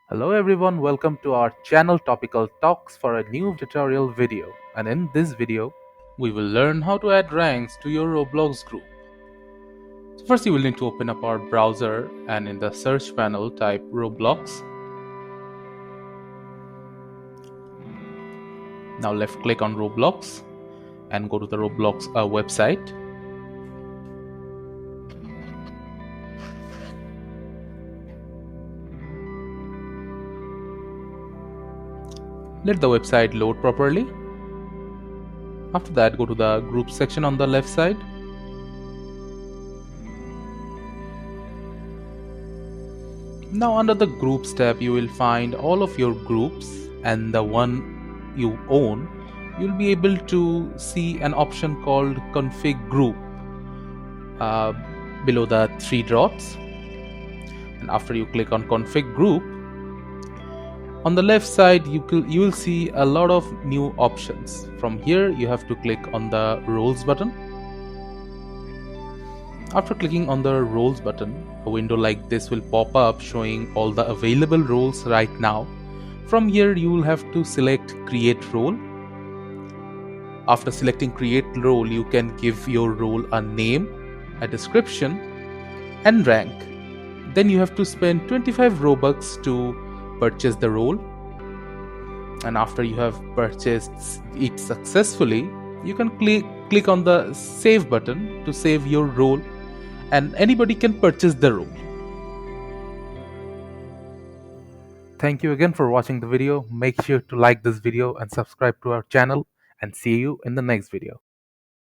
Hello everyone, welcome to our channel Topical Talks for a new tutorial video. And in this video, we will learn how to add ranks to your Roblox group. So first you will need to open up our browser and in the search panel type Roblox. Now left click on Roblox and go to the Roblox website. Let the website load properly. After that, go to the group section on the left side. Now under the groups tab, you will find all of your groups, and the one you own, you'll be able to see an option called config group uh, below the three dots. And after you click on config group, on the left side you will see a lot of new options. From here you have to click on the roles button. After clicking on the roles button, a window like this will pop up showing all the available roles right now. From here you will have to select create role. After selecting create role, you can give your role a name, a description and rank. Then you have to spend 25 Robux to purchase the role. And after you have purchased it successfully, you can click on the save button to save your role, and anybody can purchase the role. Thank you again for watching the video. Make sure to like this video and subscribe to our channel, and see you in the next video.